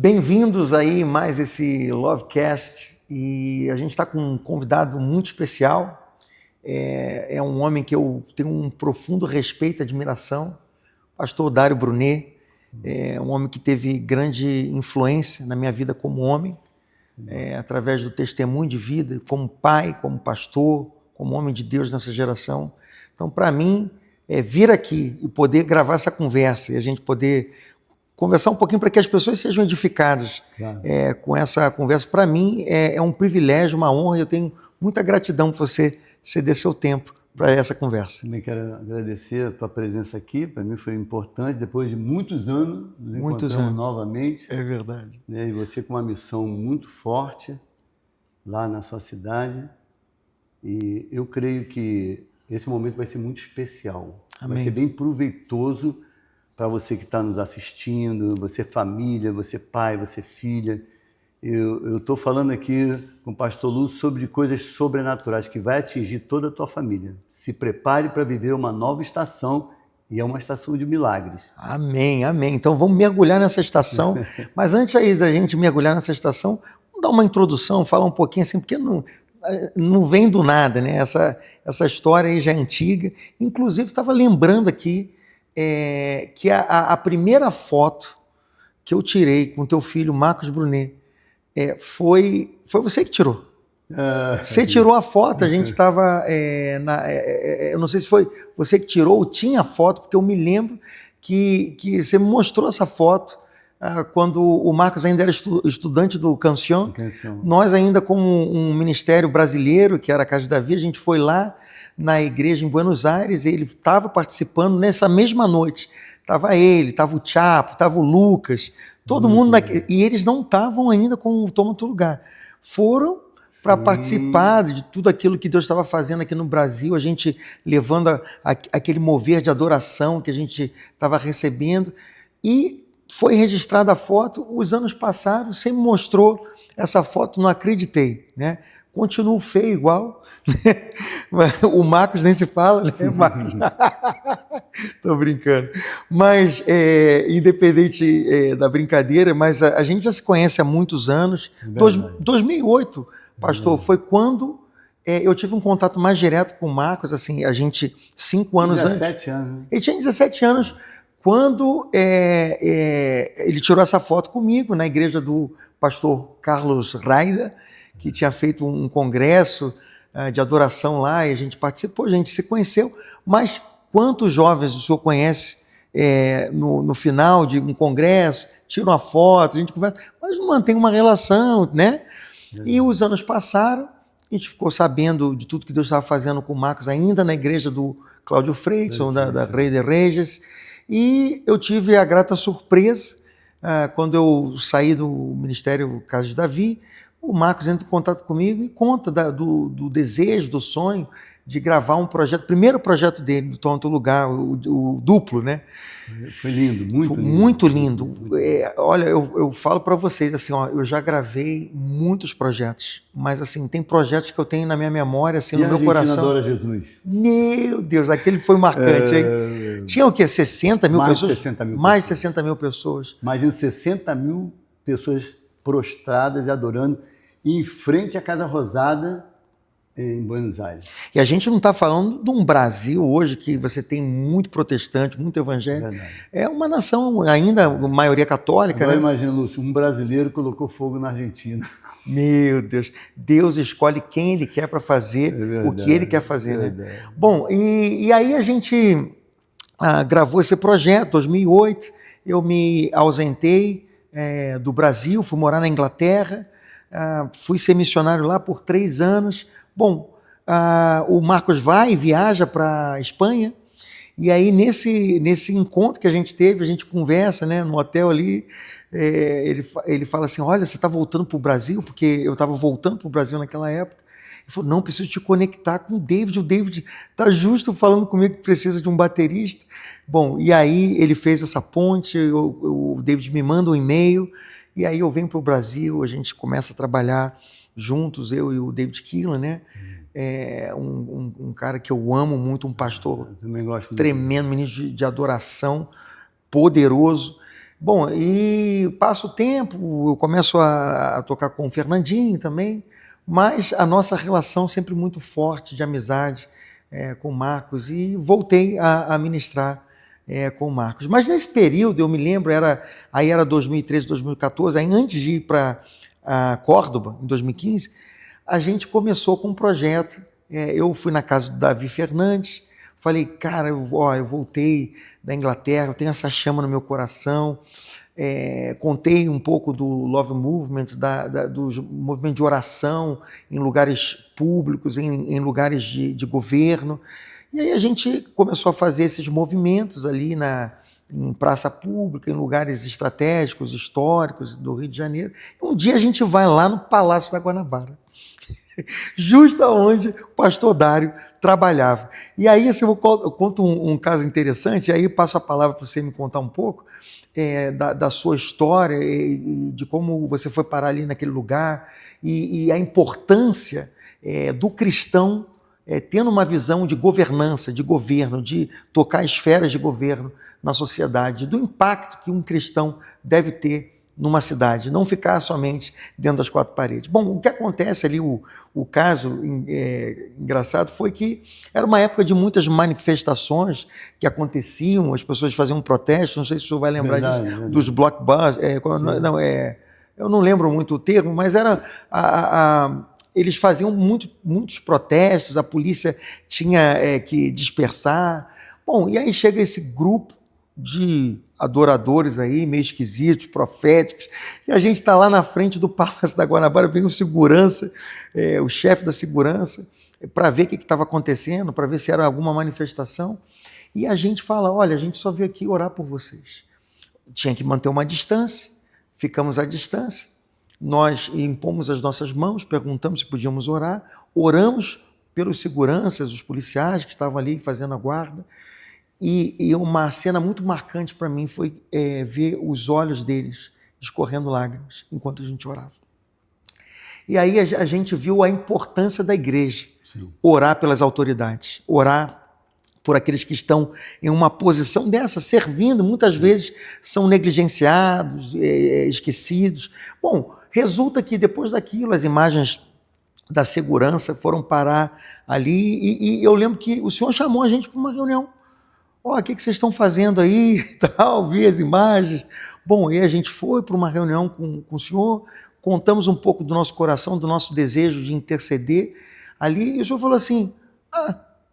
Bem-vindos aí mais esse Lovecast, e a gente está com um convidado muito especial. É um homem que eu tenho um profundo respeito e admiração, pastor Dário Brunet. É um homem que teve grande influência na minha vida como homem, através do testemunho de vida, como pai, como pastor, como homem de Deus nessa geração. Então, para mim, vir aqui e poder gravar essa conversa e a gente poder conversar um pouquinho para que as pessoas sejam edificadas, claro, com essa conversa. Para mim é um privilégio, uma honra, e eu tenho muita gratidão por você ceder seu tempo para essa conversa. Também quero agradecer a tua presença aqui, para mim foi importante, depois de muitos anos, nos encontramos novamente. É verdade. E você com uma missão muito forte lá na sua cidade, e eu creio que esse momento vai ser muito especial. Amém. Vai ser bem proveitoso para você que está nos assistindo, você família, você pai, você filha. Eu estou falando aqui com o pastor Lúcio sobre coisas sobrenaturais que vai atingir toda a tua família. Se prepare para viver uma nova estação, e é uma estação de milagres. Amém, amém. Então vamos mergulhar nessa estação. Mas antes aí da gente mergulhar nessa estação, vamos dar uma introdução, falar um pouquinho assim, porque não vem do nada, né? Essa história aí já é antiga. Inclusive, estava lembrando aqui que a primeira foto que eu tirei com o teu filho, Marcos Brunet, foi você que tirou. Você tirou a foto, a gente estava eu não sei se foi você que tirou ou tinha a foto, porque eu me lembro que você me mostrou essa foto quando o Marcos ainda era estudante do Cancion. Nós ainda como um ministério brasileiro, que era a Casa de Davi, a gente foi lá na igreja em Buenos Aires, e ele estava participando nessa mesma noite. Estava ele, estava o Chapo, estava o Lucas, todo mundo e eles não estavam ainda com o Toma Teu Lugar. Foram para participar de tudo aquilo que Deus estava fazendo aqui no Brasil, a gente levando aquele mover de adoração que a gente estava recebendo, e foi registrada a foto. Os anos passaram, você me mostrou essa foto, não acreditei, né? Continuo feio igual, o Marcos nem se fala, né, Marcos? Tô brincando. Mas, independente da brincadeira, mas a gente já se conhece há muitos anos. 2008, pastor, foi quando eu tive um contato mais direto com o Marcos, assim, a gente, 5 anos antes. 17 anos. Ele tinha 17 anos quando ele tirou essa foto comigo na igreja do pastor Carlos Raida, que tinha feito um congresso de adoração lá, e a gente participou, a gente se conheceu. Mas quantos jovens o senhor conhece no final de um congresso, tira uma foto, a gente conversa, mas não mantém uma relação, né? E os anos passaram, a gente ficou sabendo de tudo que Deus estava fazendo com o Marcos, ainda na igreja do Cláudio Freidson, da Rei de Reis, e eu tive a grata surpresa, quando eu saí do Ministério Casa de Davi, o Marcos entra em contato comigo e conta do desejo, do sonho de gravar um projeto, primeiro projeto dele, do Toma Teu Lugar, o duplo, né? Foi lindo, muito lindo. Olha, eu falo para vocês, assim, ó, eu já gravei muitos projetos, mas assim, tem projetos que eu tenho na minha memória, assim, no meu coração. Adora Jesus. Meu Deus, aquele foi marcante, hein? Tinha o quê? 60 mil pessoas? 60 mil mais de 60 mil pessoas. Mais de 60 mil pessoas prostradas e adorando em frente à Casa Rosada, em Buenos Aires. E a gente não está falando de um Brasil hoje que você tem muito protestante, muito evangélico. É uma nação ainda, maioria católica. Agora, né? Imagina, Lúcio, um brasileiro colocou fogo na Argentina. Meu Deus, Deus escolhe quem Ele quer para fazer o que Ele quer fazer. Né? Bom, e aí a gente gravou esse projeto, 2008, eu me ausentei do Brasil, fui morar na Inglaterra, fui ser missionário lá por 3 anos. Bom, o Marcos viaja para a Espanha, e aí nesse encontro que a gente teve, a gente conversa, né, no hotel ali, ele fala assim, olha, você está voltando para o Brasil? Porque eu estava voltando para o Brasil naquela época. Ele falou, não, preciso te conectar com o David está justo falando comigo que precisa de um baterista. Bom, e aí ele fez essa ponte, o David me manda um e-mail, e aí eu venho para o Brasil, a gente começa a trabalhar juntos, eu e o David Keelan, né? Um cara que eu amo muito, um pastor tremendo, ministro de adoração, poderoso. Bom, e passa o tempo, eu começo a tocar com o Fernandinho também, mas a nossa relação sempre muito forte de amizade com o Marcos, e voltei a ministrar com o Marcos. Mas nesse período, eu me lembro, aí era 2013, 2014, aí antes de ir para Córdoba, em 2015, a gente começou com um projeto. Eu fui na casa do Davi Fernandes, falei, cara, eu voltei da Inglaterra, eu tenho essa chama no meu coração. Contei um pouco do Love Movement, do movimento de oração em lugares públicos, em lugares de governo. E aí a gente começou a fazer esses movimentos ali em praça pública, em lugares estratégicos, históricos do Rio de Janeiro. Um dia a gente vai lá no Palácio da Guanabara, justo onde o pastor Dário trabalhava. E aí assim, eu conto um caso interessante, e aí passo a palavra para você me contar um pouco da sua história, e de como você foi parar ali naquele lugar, e a importância do cristão tendo uma visão de governança, de governo, de tocar esferas de governo na sociedade, do impacto que um cristão deve ter numa cidade, não ficar somente dentro das quatro paredes. Bom, o que acontece ali, o caso engraçado foi que era uma época de muitas manifestações que aconteciam, as pessoas faziam um protesto, não sei se o senhor vai lembrar disso, verdade. Dos blockbusters, eu não lembro muito o termo, mas era eles faziam muitos protestos, a polícia tinha que dispersar. Bom, e aí chega esse grupo de adoradores aí, meio esquisitos, proféticos, e a gente está lá na frente do Palácio da Guanabara, vem o segurança, o chefe da segurança, para ver o que estava acontecendo, para ver se era alguma manifestação, e a gente fala, olha, a gente só veio aqui orar por vocês. Tinha que manter uma distância, ficamos à distância, nós impomos as nossas mãos, perguntamos se podíamos orar, oramos pelos seguranças, os policiais que estavam ali fazendo a guarda, e uma cena muito marcante para mim foi ver os olhos deles escorrendo lágrimas enquanto a gente orava. E aí a gente viu a importância da igreja, sim, orar pelas autoridades, orar por aqueles que estão em uma posição dessa, servindo, muitas vezes são negligenciados, esquecidos. Bom, resulta que depois daquilo, as imagens da segurança foram parar ali, e eu lembro que o senhor chamou a gente para uma reunião. O que vocês estão fazendo aí? Tal, vi as imagens. Bom, e a gente foi para uma reunião com o senhor, contamos um pouco do nosso coração, do nosso desejo de interceder ali, e o senhor falou assim,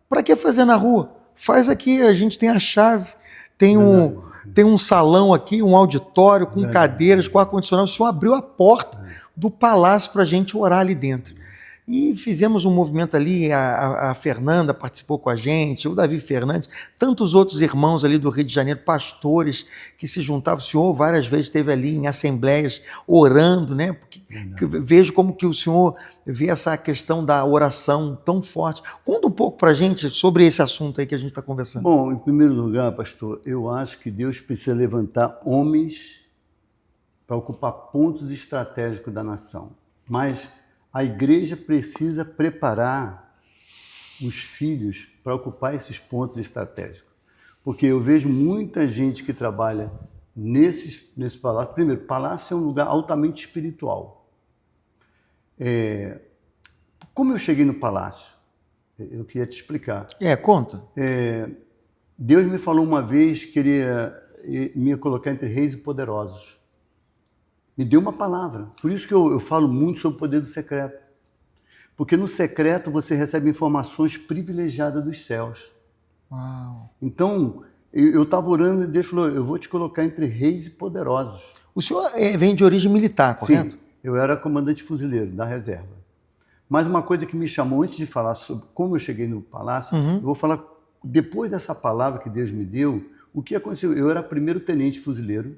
para que fazer na rua? Faz aqui, a gente tem a chave, tem um salão aqui, um auditório com cadeiras, com ar-condicionado. O senhor abriu a porta do palácio para a gente orar ali dentro. E fizemos um movimento ali, a Fernanda participou com a gente, o Davi Fernandes, tantos outros irmãos ali do Rio de Janeiro, pastores que se juntavam. O senhor várias vezes esteve ali em assembleias orando, né? Porque vejo como que o senhor vê essa questão da oração tão forte. Conta um pouco para a gente sobre esse assunto aí que a gente está conversando. Bom, em primeiro lugar, pastor, eu acho que Deus precisa levantar homens para ocupar pontos estratégicos da nação. Mas a igreja precisa preparar os filhos para ocupar esses pontos estratégicos. Porque eu vejo muita gente que trabalha nesse palácio. Primeiro, palácio é um lugar altamente espiritual. Como eu cheguei no palácio? Eu queria te explicar. Conta. Deus me falou uma vez que queria me colocar entre reis e poderosos. Me deu uma palavra. Por isso que eu falo muito sobre o poder do secreto. Porque no secreto você recebe informações privilegiadas dos céus. Uau. Então, eu estava orando e Deus falou, eu vou te colocar entre reis e poderosos. O senhor vem de origem militar, correto? Sim, eu era comandante fuzileiro da reserva. Mas uma coisa que me chamou, antes de falar sobre como eu cheguei no palácio, eu vou falar, depois dessa palavra que Deus me deu, o que aconteceu? Eu era primeiro tenente fuzileiro,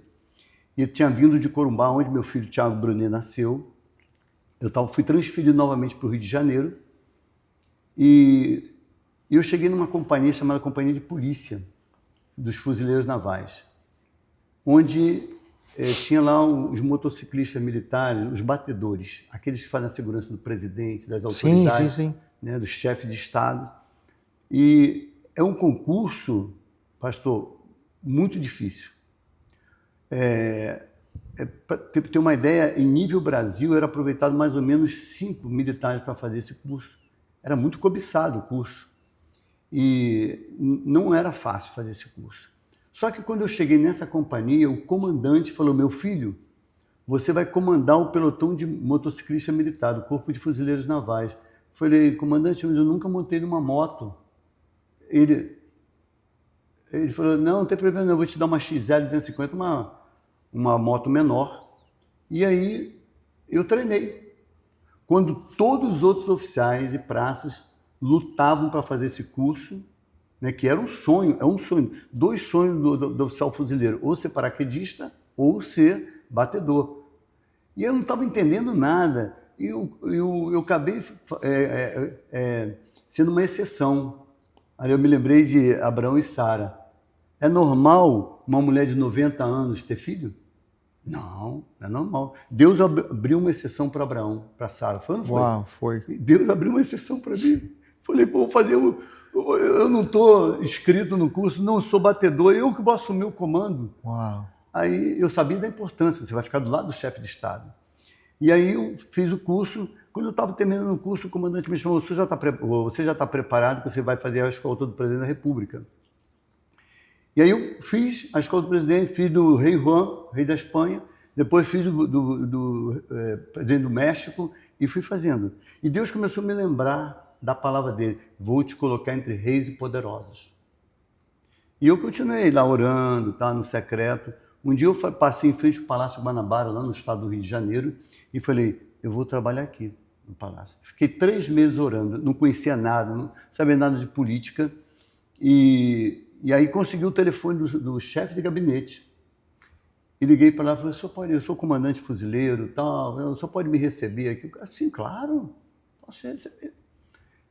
e tinha vindo de Corumbá, onde meu filho Thiago Brunet nasceu. Fui transferido novamente para o Rio de Janeiro. E eu cheguei numa companhia chamada Companhia de Polícia dos Fuzileiros Navais, onde tinha lá os motociclistas militares, os batedores, aqueles que fazem a segurança do presidente, das autoridades, sim. Né, do chefe de Estado. E é um concurso, pastor, muito difícil. Para ter uma ideia, em nível Brasil, era aproveitado mais ou menos 5 militares para fazer esse curso. Era muito cobiçado o curso. E não era fácil fazer esse curso. Só que quando eu cheguei nessa companhia, o comandante falou: meu filho, você vai comandar o pelotão de motociclista militar, do Corpo de Fuzileiros Navais. Falei: comandante, mas eu nunca montei numa moto. Ele falou: não tem problema, não, eu vou te dar uma XL 250, uma moto menor. E aí eu treinei. Quando todos os outros oficiais e praças lutavam para fazer esse curso, né, que era um sonho, dois sonhos do oficial fuzileiro, ou ser paraquedista ou ser batedor. E eu não estava entendendo nada, e eu acabei sendo uma exceção. Aí eu me lembrei de Abraão e Sara. É normal uma mulher de 90 anos ter filho? Não, não é normal. Deus abriu uma exceção para Abraão, para Sara. Foi ou não foi? Uau, foi. Deus abriu uma exceção para mim. Falei: pô, vou fazer. Eu não estou inscrito no curso, não sou batedor, eu que vou assumir o comando. Uau. Aí eu sabia da importância, você vai ficar do lado do chefe de Estado. E aí eu fiz o curso. Quando eu estava terminando o curso, o comandante me chamou: você já está preparado, que você vai fazer a escolta do presidente da República. E aí eu fiz a escola do presidente, fiz do rei Juan, rei da Espanha, depois fiz do presidente do México e fui fazendo. E Deus começou a me lembrar da palavra dele: vou te colocar entre reis e poderosos. E eu continuei lá orando, tá, no secreto. Um dia eu passei em frente ao Palácio Guanabara, lá no estado do Rio de Janeiro, e falei: eu vou trabalhar aqui no palácio. Fiquei 3 meses orando, não conhecia nada, não sabia nada de política. E aí consegui o telefone do chefe de gabinete. E liguei para lá e falei: eu sou comandante fuzileiro, tal, o senhor pode me receber aqui? Sim, claro, posso receber.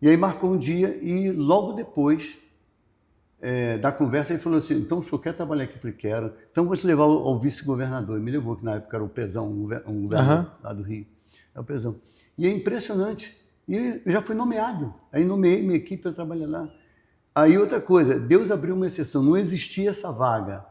E aí marcou um dia e logo depois da conversa ele falou assim: então o senhor quer trabalhar aqui? Eu falei: quero. Então vou te levar ao vice-governador. Ele me levou, que na época era o Pezão, um governador lá do Rio. É o Pezão. E é impressionante. E eu já fui nomeado. Aí nomeei minha equipe para trabalhar lá. Aí outra coisa, Deus abriu uma exceção, não existia essa vaga.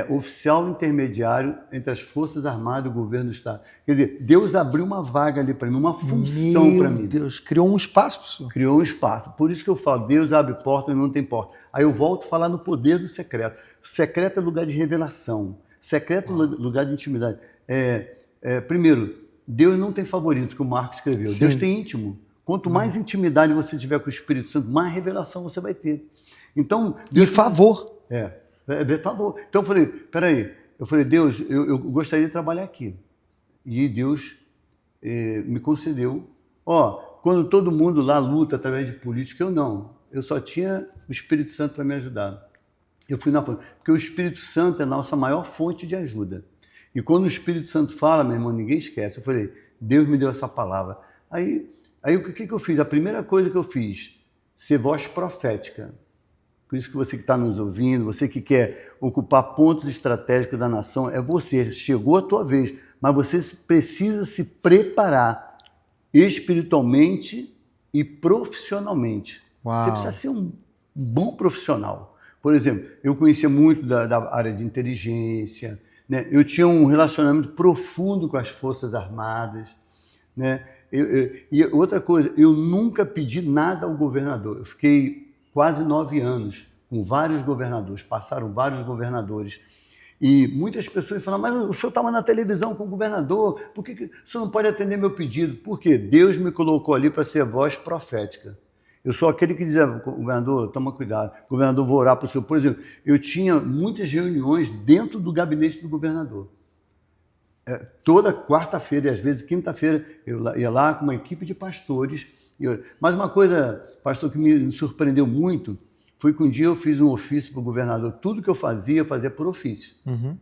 Oficial intermediário entre as Forças Armadas e o governo do Estado. Quer dizer, Deus abriu uma vaga ali para mim, uma função para mim. Meu Deus, criou um espaço para o senhor. Criou um espaço. Por isso que eu falo: Deus abre porta e não tem porta. Aí eu volto a falar no poder do secreto. Secreto é lugar de revelação. Secreto é lugar de intimidade. Primeiro, Deus não tem favoritos, que o Marco escreveu. Sim. Deus tem íntimo. Quanto mais intimidade você tiver com o Espírito Santo, mais revelação você vai ter. Então, Deus... E favor. Favor. Então eu falei: peraí, Deus, eu gostaria de trabalhar aqui. E Deus me concedeu. Quando todo mundo lá luta através de política, eu não. Eu só tinha o Espírito Santo para me ajudar. Eu fui na fonte, porque o Espírito Santo é a nossa maior fonte de ajuda. E quando o Espírito Santo fala, meu irmão, ninguém esquece. Eu falei: Deus me deu essa palavra. Aí o que eu fiz? A primeira coisa que eu fiz: ser voz profética. Por isso que você que está nos ouvindo, você que quer ocupar pontos estratégicos da nação, é você. Chegou a tua vez, mas você precisa se preparar espiritualmente e profissionalmente. Uau. Você precisa ser um bom profissional. Por exemplo, eu conhecia muito da área de inteligência, né? Eu tinha um relacionamento profundo com as Forças Armadas, né? E outra coisa, eu nunca pedi nada ao governador. Eu fiquei quase 9 anos com vários governadores, passaram vários governadores. E muitas pessoas falam: mas o senhor estava na televisão com o governador, por que o senhor não pode atender meu pedido? Porque Deus me colocou ali para ser voz profética. Eu sou aquele que dizia: governador, toma cuidado, governador, vou orar para o senhor. Por exemplo, eu tinha muitas reuniões dentro do gabinete do governador. Toda quarta-feira e às vezes quinta-feira eu ia lá com uma equipe de pastores. Mas uma coisa, pastor, que me surpreendeu muito foi que um dia eu fiz um ofício para o governador. Tudo que eu fazia por ofício. Uhum.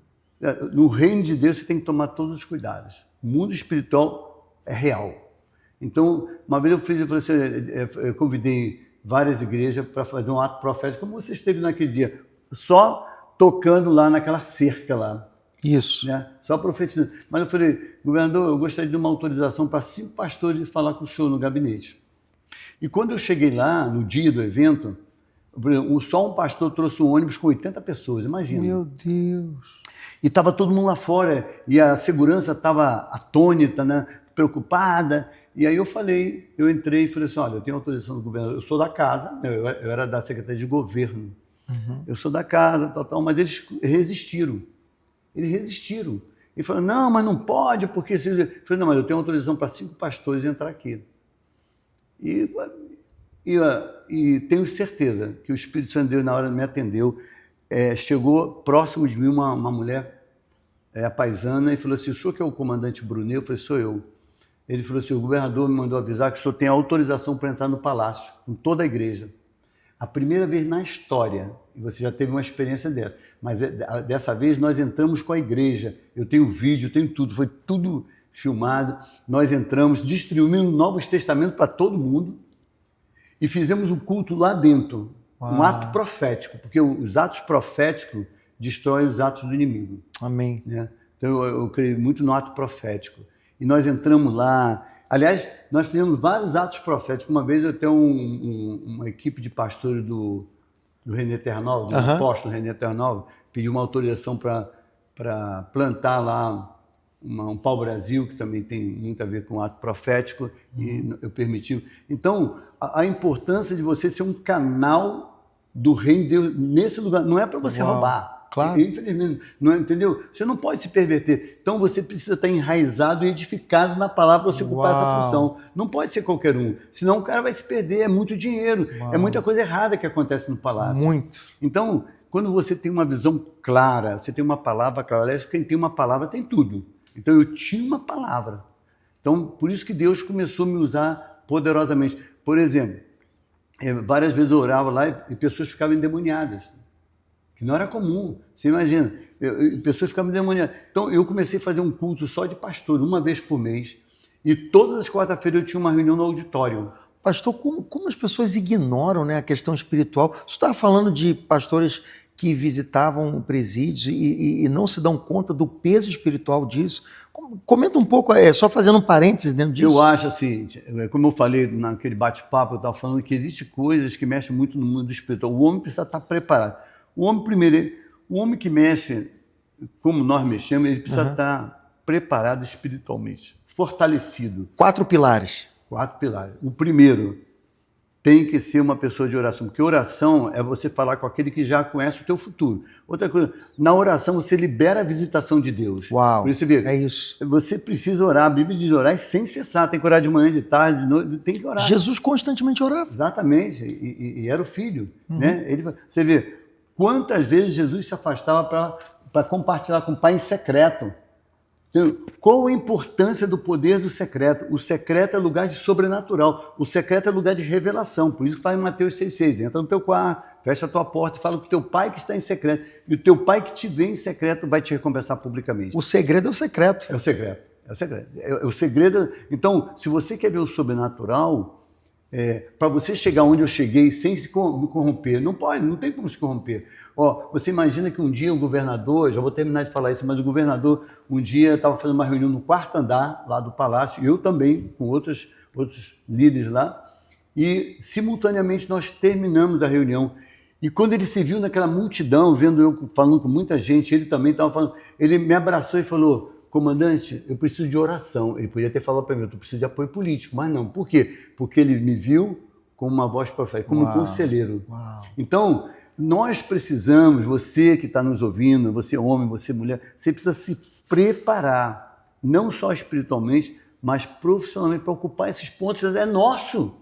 No reino de Deus você tem que tomar todos os cuidados. O mundo espiritual é real. Então, uma vez eu convidei várias igrejas para fazer um ato profético, como você esteve naquele dia, só tocando lá naquela cerca lá. Isso. Né? Só profetizando. Mas eu falei: governador, eu gostaria de uma autorização para 5 pastores falar com o senhor no gabinete. E quando eu cheguei lá, no dia do evento, Só um pastor trouxe um ônibus com 80 pessoas, imagina. Meu Deus. E estava todo mundo lá fora, e a segurança estava atônita, né, preocupada. E aí eu entrei e falei assim, olha, eu tenho autorização do governo, eu sou da casa, eu era da Secretaria de Governo, eu sou da casa, mas eles resistiram. E falaram, não, mas não pode, porque... Eu falei, não, mas eu tenho autorização para 5 pastores entrar aqui. E tenho certeza que o Espírito Santo de Deus, na hora, me atendeu. Chegou próximo de mim uma mulher paisana e falou assim, o senhor que é o comandante Brunet? Eu falei, sou eu. Ele falou assim, o governador me mandou avisar que o senhor tem autorização para entrar no palácio, com toda a igreja. A primeira vez na história, e você já teve uma experiência dessa, mas dessa vez nós entramos com a igreja. Eu tenho vídeo, tenho tudo, foi tudo filmado. Nós entramos, distribuímos Novos Testamentos para todo mundo e fizemos um culto lá dentro. Uau. Um ato profético, porque os atos proféticos destroem os atos do inimigo. Amém. Né? Então eu creio muito no ato profético. E nós entramos lá. Aliás, nós fizemos vários atos proféticos. Uma vez eu tenho uma equipe de pastores do René Ternov, do apóstolo René Ternov, pediu uma autorização para plantar lá um pau-brasil, que também tem muito a ver com ato profético, e eu permiti. Então, a importância de você ser um canal do reino de Deus nesse lugar, não é para você roubar. Claro. Infelizmente, não é, entendeu? Você não pode se perverter. Então você precisa estar enraizado e edificado na palavra para você ocupar essa função. Não pode ser qualquer um. Senão o cara vai se perder, é muito dinheiro, é muita coisa errada que acontece no palácio. Muito. Então, quando você tem uma visão clara, você tem uma palavra clara, aliás, quem tem uma palavra tem tudo. Então eu tinha uma palavra. Então, por isso que Deus começou a me usar poderosamente. Por exemplo, várias vezes eu orava lá e pessoas ficavam endemoniadas, que não era comum. Você imagina, pessoas ficavam endemoniadas. Então eu comecei a fazer um culto só de pastor, uma vez por mês, e todas as quarta-feiras eu tinha uma reunião no auditório. Pastor, como as pessoas ignoram, né, a questão espiritual? Você estava falando de pastores que visitavam presídios e não se dão conta do peso espiritual disso. Comenta um pouco, só fazendo um parênteses dentro disso. Eu acho assim, como eu falei naquele bate-papo, eu estava falando que existem coisas que mexem muito no mundo espiritual. O homem precisa estar preparado. O homem, primeiro, o homem que mexe, como nós mexemos, ele precisa estar preparado espiritualmente, fortalecido. 4 pilares. 4 pilares. O primeiro, tem que ser uma pessoa de oração, porque oração é você falar com aquele que já conhece o teu futuro. Outra coisa, na oração você libera a visitação de Deus. Uau, por isso, você vê, é isso. Você precisa orar, a Bíblia diz orar sem cessar, tem que orar de manhã, de tarde, de noite, tem que orar. Jesus constantemente orava. Exatamente, e era o filho. Né? Você vê, quantas vezes Jesus se afastava para compartilhar com o Pai em secreto. Qual a importância do poder do secreto? O secreto é lugar de sobrenatural. O secreto é lugar de revelação. Por isso que está em Mateus 6,6. Entra no teu quarto, fecha a tua porta e fala com o teu pai que está em secreto. E o teu pai que te vê em secreto vai te recompensar publicamente. O segredo é o secreto. É o secreto. É o segredo. É o segredo. Então, se você quer ver o sobrenatural, para você chegar onde eu cheguei sem se corromper, não pode, não tem como se corromper. Você imagina que um dia o governador, já vou terminar de falar isso, mas o governador um dia estava fazendo uma reunião no 4º andar lá do palácio, eu também, com outros líderes lá, e simultaneamente nós terminamos a reunião. E quando ele se viu naquela multidão, vendo eu falando com muita gente, ele também estava falando, ele me abraçou e falou: comandante, eu preciso de oração. Ele podia ter falado para mim, eu preciso de apoio político, mas não. Por quê? Porque ele me viu como uma voz profética, como um conselheiro. Uau. Então, nós precisamos, você que está nos ouvindo, você homem, você mulher, você precisa se preparar, não só espiritualmente, mas profissionalmente, para ocupar esses pontos. É nosso.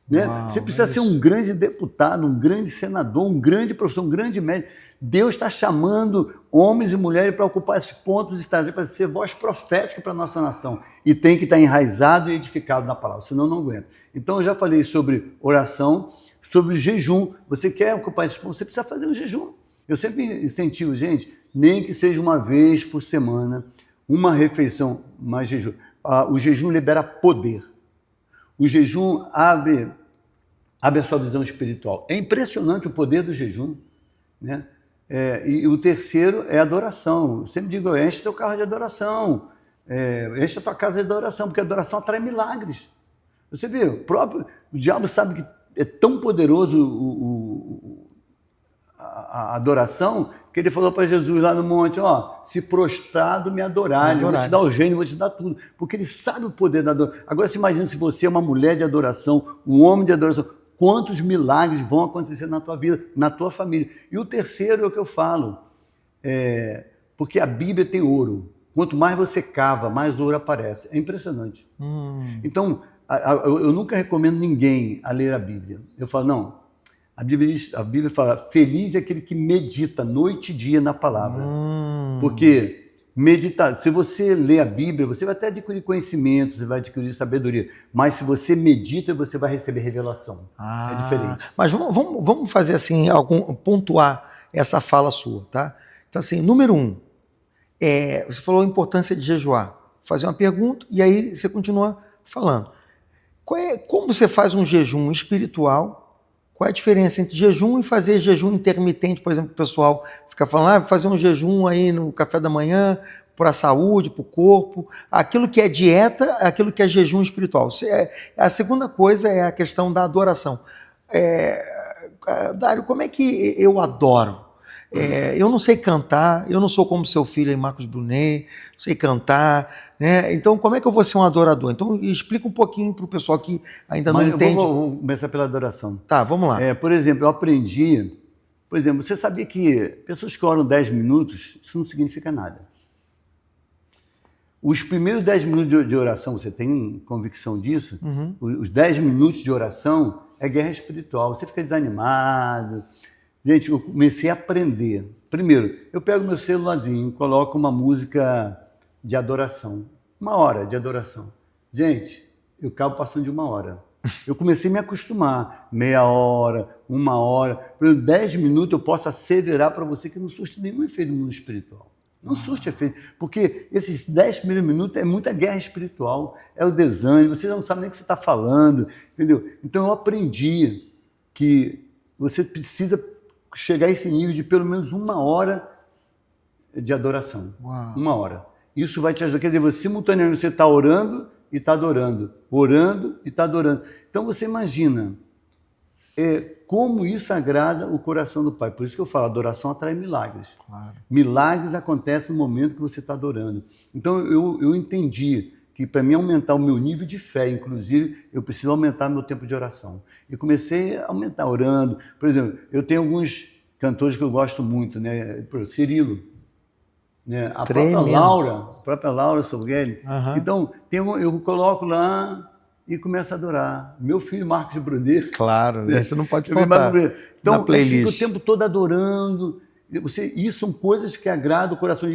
Né? Uau, você precisa ser um grande deputado, um grande senador, um grande professor, um grande médico. Deus está chamando homens e mulheres para ocupar esses pontos estratégicos, para ser voz profética para a nossa nação. E tem que estar enraizado e edificado na palavra, senão não aguenta. Então eu já falei sobre oração, sobre jejum. Você quer ocupar esses pontos, você precisa fazer um jejum. Eu sempre incentivo, gente, nem que seja uma vez por semana, uma refeição, mais jejum. O jejum libera poder. O jejum abre a sua visão espiritual. É impressionante o poder do jejum, né? E o terceiro é adoração. Eu sempre digo, enche teu carro de adoração, enche a tua casa de adoração, porque a adoração atrai milagres. Você vê, o diabo sabe que é tão poderoso a adoração, que ele falou para Jesus lá no monte, ó, se prostrado me adorarem, eu vou te dar o reino, vou te dar tudo, porque ele sabe o poder da adoração. Agora você imagina se você é uma mulher de adoração, um homem de adoração, quantos milagres vão acontecer na tua vida, na tua família. E o terceiro é o que eu falo, porque a Bíblia tem ouro, quanto mais você cava, mais ouro aparece, é impressionante. Então, eu nunca recomendo ninguém a ler a Bíblia, eu falo, não, a Bíblia fala, feliz é aquele que medita noite e dia na palavra. Porque meditar, se você lê a Bíblia, você vai até adquirir conhecimento, você vai adquirir sabedoria. Mas se você medita, você vai receber revelação. É diferente. Mas vamos fazer assim, pontuar essa fala sua, tá? Então assim, número 1, você falou a importância de jejuar. Fazer uma pergunta e aí você continua falando. Como você faz um jejum espiritual? Qual é a diferença entre jejum e fazer jejum intermitente? Por exemplo, o pessoal fica falando, fazer um jejum aí no café da manhã, para a saúde, para o corpo. Aquilo que é dieta, aquilo que é jejum espiritual. A segunda coisa é a questão da adoração. Dário, como é que eu adoro? Eu não sei cantar, eu não sou como seu filho aí, Marcos Brunet, não sei cantar, né? Então como é que eu vou ser um adorador? Então explica um pouquinho para o pessoal que ainda não entende. Vou começar pela adoração. Tá, vamos lá. Por exemplo, eu aprendi, você sabia que pessoas que oram 10 minutos, isso não significa nada. Os primeiros 10 minutos de oração, você tem convicção disso? Os 10 minutos de oração é guerra espiritual, você fica desanimado. Gente, eu comecei a aprender. Primeiro, eu pego meu celularzinho, coloco uma música de adoração. 1 hora de adoração. Gente, eu acabo passando de 1 hora. Eu comecei a me acostumar. Meia hora, 1 hora. Por 10 minutos eu posso asseverar para você que não surte nenhum efeito no mundo espiritual. Não surte efeito. Porque esses 10 primeiros minutos é muita guerra espiritual. É o desânimo. Você não sabe nem o que você está falando. Entendeu? Então eu aprendi que você precisa chegar a esse nível de pelo menos 1 hora de adoração. 1 hora. Isso vai te ajudar. Quer dizer, você simultaneamente você está orando e está adorando. Orando e está adorando. Então você imagina como isso agrada o coração do Pai. Por isso que eu falo, adoração atrai milagres. Claro. Milagres acontecem no momento que você está adorando. Então eu entendi que para mim aumentar o meu nível de fé, inclusive, eu preciso aumentar meu tempo de oração. E comecei a aumentar orando. Por exemplo, eu tenho alguns cantores que eu gosto muito, né? Cirilo, né? A própria Laura Souguelli. Então, eu coloco lá e começo a adorar. Meu filho Marcos Brunet. Claro, né? Você não pode faltar então, na playlist. Eu fico o tempo todo adorando. Isso são coisas que agradam o coração.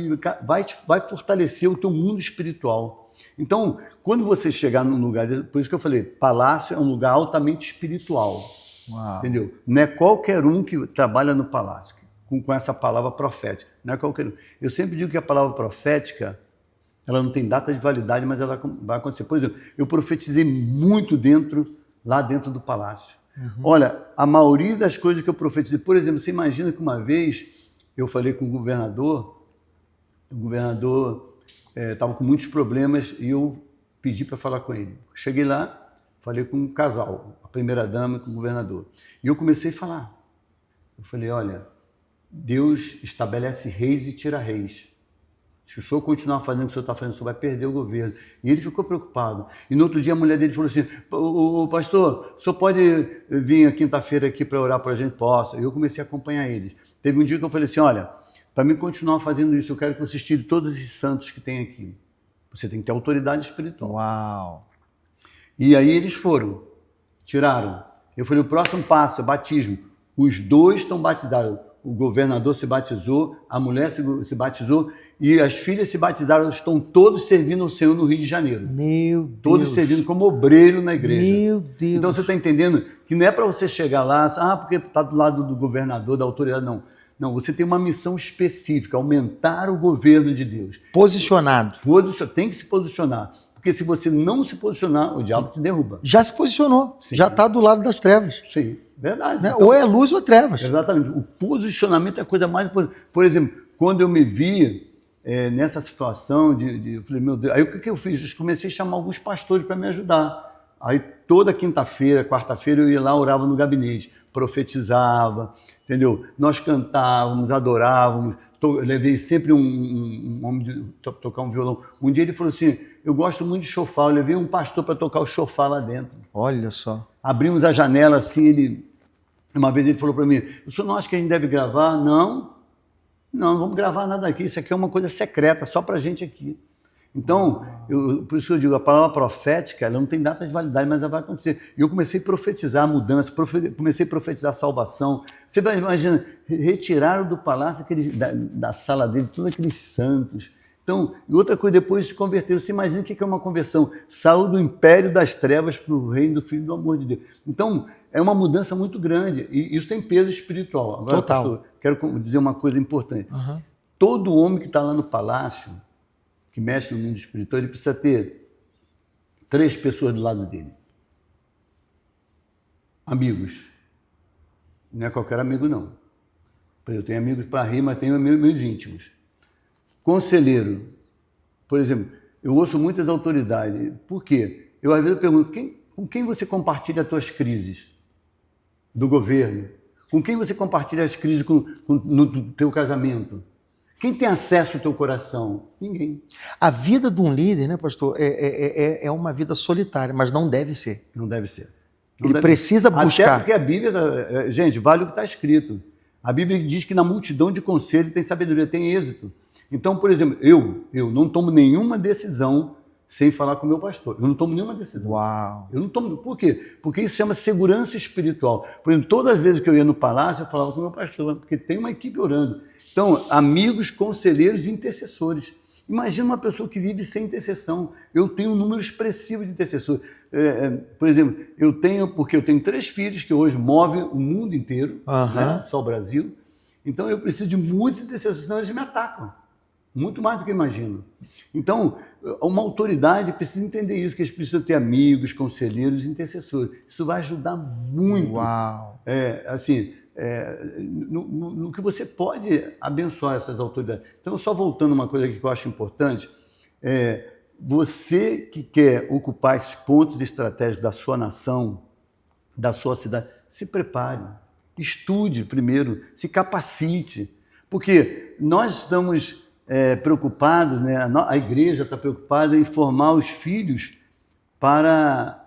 Vai fortalecer o teu mundo espiritual. Então, quando você chegar num lugar, por isso que eu falei, palácio é um lugar altamente espiritual. Uau. Entendeu? Não é qualquer um que trabalha no palácio com essa palavra profética. Não é qualquer um. Eu sempre digo que a palavra profética, ela não tem data de validade, mas ela vai acontecer. Por exemplo, eu profetizei muito lá dentro do palácio. Olha, a maioria das coisas que eu profetizei, por exemplo, você imagina que uma vez eu falei com o governador estava com muitos problemas e eu pedi para falar com ele. Cheguei lá, falei com um casal, a primeira-dama e com o governador. E eu comecei a falar. Eu falei, olha, Deus estabelece reis e tira reis. Se o senhor continuar fazendo o que o senhor está fazendo, o senhor vai perder o governo. E ele ficou preocupado. E no outro dia a mulher dele falou assim, ô pastor, o senhor pode vir quinta-feira aqui para orar para a gente? Posso. E eu comecei a acompanhar eles. Teve um dia que eu falei assim, olha, para mim continuar fazendo isso, eu quero que vocês tirem todos esses santos que tem aqui. Você tem que ter autoridade espiritual. Uau! E aí eles tiraram. Eu falei, o próximo passo é batismo. Os 2 estão batizados. O governador se batizou, a mulher se batizou e as filhas se batizaram. Estão todos servindo ao Senhor no Rio de Janeiro. Meu Deus! Todos servindo como obreiro na igreja. Meu Deus! Então você está entendendo que não é para você chegar lá, porque está do lado do governador, da autoridade, não. Não, você tem uma missão específica, aumentar o governo de Deus. Posicionado. Tem que se posicionar. Porque se você não se posicionar, o diabo te derruba. Já se posicionou. Sim. Já está do lado das trevas. Sim, verdade. Né? Então, ou é luz ou é trevas. Exatamente. O posicionamento é a coisa mais importante. Por exemplo, quando eu me vi nessa situação eu falei, meu Deus, aí o que eu fiz? Eu comecei a chamar alguns pastores para me ajudar. Aí toda quinta-feira, quarta-feira eu ia lá, orava no gabinete, profetizava, entendeu? Nós cantávamos, adorávamos, eu levei sempre um homem de tocar um violão. Um dia ele falou assim, eu gosto muito de chofar, eu levei um pastor para tocar o chofar lá dentro. Olha só. Abrimos a janela assim, uma vez ele falou para mim, o senhor não acha que a gente deve gravar? Não, não vamos gravar nada aqui, isso aqui é uma coisa secreta, só para a gente aqui. Então, por isso que eu digo, a palavra profética, ela não tem data de validade, mas ela vai acontecer. E eu comecei a profetizar a mudança, comecei a profetizar a salvação. Você vai imaginar, retiraram do palácio, da sala dele, todos aqueles santos. Então, e outra coisa, depois se converteram. Você imagina o que é uma conversão? Saiu do império das trevas para o reino do Filho do amor de Deus. Então, é uma mudança muito grande. E isso tem peso espiritual. Agora, total. Pastor, quero dizer uma coisa importante. Todo homem que está lá no palácio, que mexe no mundo espiritual, ele precisa ter 3 pessoas do lado dele. Amigos. Não é qualquer amigo, não. Eu tenho amigos para rir, mas tenho amigos meus íntimos. Conselheiro. Por exemplo, eu ouço muitas autoridades. Por quê? Eu às vezes pergunto, com quem você compartilha as tuas crises? Do governo? Com quem você compartilha as crises no teu casamento? Quem tem acesso ao teu coração? Ninguém. A vida de um líder, né, pastor, é uma vida solitária, mas não deve ser. Não deve ser. Ele precisa buscar. Até porque a Bíblia, gente, vale o que está escrito. A Bíblia diz que na multidão de conselho tem sabedoria, tem êxito. Então, por exemplo, eu não tomo nenhuma decisão sem falar com o meu pastor. Eu não tomo nenhuma decisão. Uau! Eu não tomo. Por quê? Porque isso chama segurança espiritual. Por exemplo, todas as vezes que eu ia no palácio, eu falava com o meu pastor, porque tem uma equipe orando. Então, amigos, conselheiros e intercessores. Imagina uma pessoa que vive sem intercessão. Eu tenho um número expressivo de intercessores. Por exemplo, porque eu tenho 3 filhos que hoje movem o mundo inteiro, né? Só o Brasil. Então, eu preciso de muitos intercessores, senão eles me atacam. Muito mais do que eu imagino. Então, uma autoridade precisa entender isso, que eles precisam ter amigos, conselheiros e intercessores. Isso vai ajudar muito. Uau! No que você pode abençoar essas autoridades. Então, só voltando uma coisa aqui que eu acho importante, você que quer ocupar esses pontos estratégicos da sua nação, da sua cidade, se prepare, estude primeiro, se capacite, porque nós estamos preocupados, né? A igreja está preocupada em formar os filhos para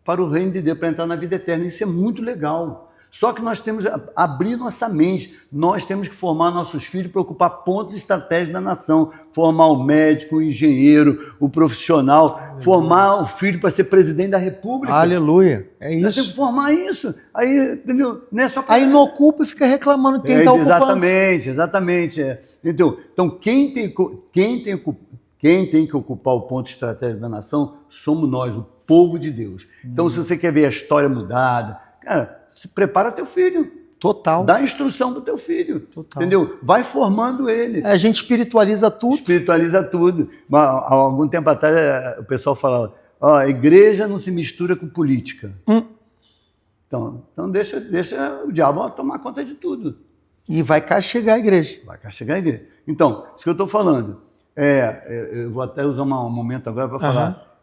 o reino de Deus, para entrar na vida eterna. Isso é muito legal. Só que nós temos que abrir nossa mente, nós temos que formar nossos filhos para ocupar pontos estratégicos da nação, formar o médico, o engenheiro, o profissional, formar o filho para ser presidente da República. Aleluia, é isso. Nós temos que formar isso. Aí, entendeu? Não é só pra... Aí não ocupa e fica reclamando quem está ocupando. Exatamente. Entendeu? Então, quem tem que ocupar o ponto estratégico da nação somos nós, o povo de Deus. Então, se você quer ver a história mudada, cara, se prepara teu filho. Total. Dá instrução pro teu filho. Total. Entendeu? Vai formando ele. A gente espiritualiza tudo. Espiritualiza tudo. Há algum tempo atrás, o pessoal falava, a igreja não se mistura com política. Então deixa o diabo tomar conta de tudo. E vai castigar a igreja. Vai castigar a igreja. Então, isso que eu estou falando. Eu vou até usar um momento agora para falar.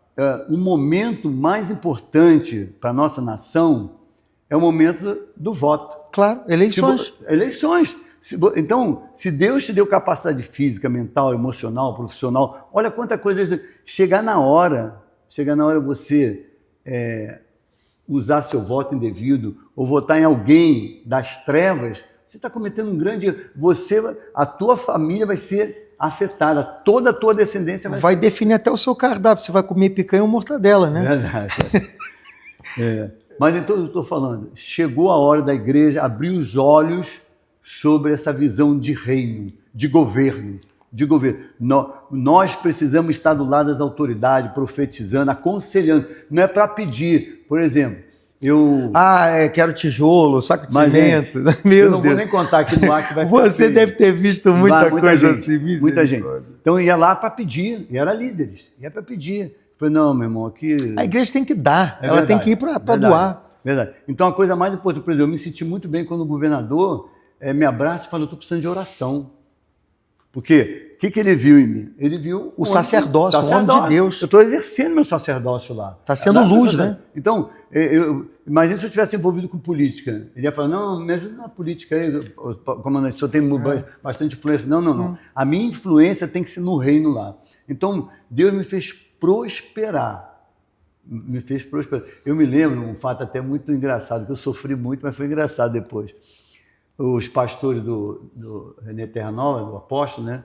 O momento mais importante para a nossa nação é o momento do voto. Claro, eleições. Eleições. Então, se Deus te deu capacidade física, mental, emocional, profissional, olha quanta coisa. Chegar na hora você usar seu voto indevido ou votar em alguém das trevas, você está cometendo um grande erro. A tua família vai ser afetada, toda a tua descendência vai definir até o seu cardápio, você vai comer picanha ou mortadela, né? Verdade. Mas então eu estou falando, chegou a hora da igreja abrir os olhos sobre essa visão de reino, de governo. Nós precisamos estar do lado das autoridades, profetizando, aconselhando. Não é para pedir. Por exemplo, quero tijolo, saco de cimento. Gente, meu eu não Deus. vou nem contar aqui no ar que vai ficar Você feio. deve ter visto muita coisa gente, assim. Muita gente. Então ia lá para pedir, e era líderes, ia para pedir. Falei, não, meu irmão, aqui... A igreja tem que dar, ela verdade, tem que ir para doar. Verdade. Então a coisa mais importante, por exemplo, eu me senti muito bem quando o governador me abraça e fala, eu estou precisando de oração. Porque o que ele viu em mim? Ele viu o sacerdócio, o homem de Deus. Eu estou exercendo meu sacerdócio lá. Está sendo luz, né? Então, imagina se eu tivesse envolvido com política. Ele ia falar, não, me ajuda na política aí, comandante, o senhor tem bastante influência. Não. A minha influência tem que ser no reino lá. Então, Deus me fez prosperar. Eu me lembro, um fato até muito engraçado, que eu sofri muito, mas foi engraçado depois. Os pastores do René Terra Nova, do apóstolo, né?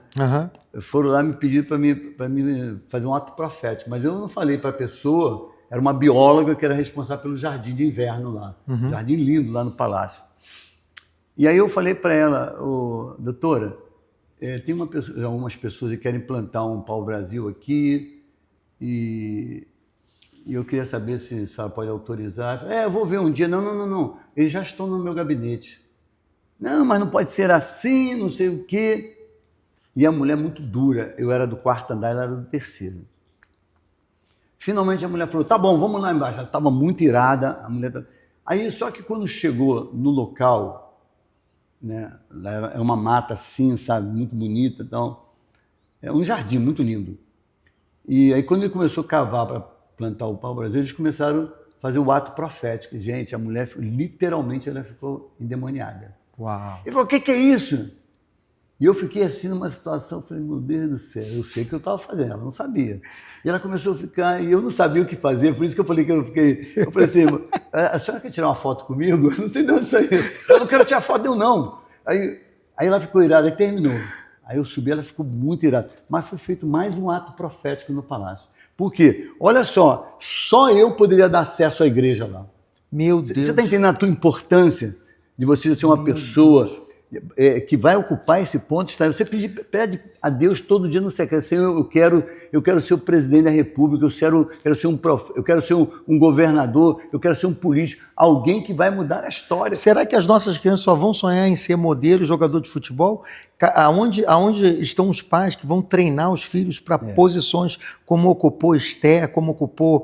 Foram lá me pedir para mim fazer um ato profético, mas eu não falei para a pessoa, era uma bióloga que era responsável pelo jardim de inverno lá, jardim lindo lá no palácio. E aí eu falei para ela, doutora, tem algumas pessoas que querem plantar um pau-brasil aqui e eu queria saber se a senhora pode autorizar. Eu vou ver um dia. Não, eles já estão no meu gabinete. Não, mas não pode ser assim, não sei o quê. E a mulher muito dura. Eu era do 4º andar, ela era do 3º. Finalmente a mulher falou, tá bom, vamos lá embaixo. Ela estava muito irada. A mulher. Aí, só que quando chegou no local, né, é uma mata assim, sabe, muito bonita. Então, é um jardim muito lindo. E aí quando ele começou a cavar para plantar o pau-brasil, eles começaram a fazer o ato profético. Gente, a mulher, literalmente, ela ficou endemoniada. Uau. Ele falou, o que é isso? E eu fiquei assim numa situação, falei, meu Deus do céu, eu sei o que eu estava fazendo, ela não sabia. E ela começou a ficar, e eu não sabia o que fazer, por isso que eu falei que eu falei assim, a senhora quer tirar uma foto comigo? Eu não sei de onde saiu. Eu não quero tirar foto, não. Aí ela ficou irada, aí terminou. Aí eu subi, ela ficou muito irada. Mas foi feito mais um ato profético no palácio. Por quê? Olha só eu poderia dar acesso à igreja lá. Meu Deus. Você está entendendo a tua importância de você ser uma pessoa que vai ocupar esse ponto? Você pede a Deus todo dia no secreto, Senhor, eu quero ser o presidente da República, eu quero ser um governador, eu quero ser um político, alguém que vai mudar a história. Será que as nossas crianças só vão sonhar em ser modelo, jogador de futebol? Aonde estão os pais que vão treinar os filhos para posições como ocupou Esther, como ocupou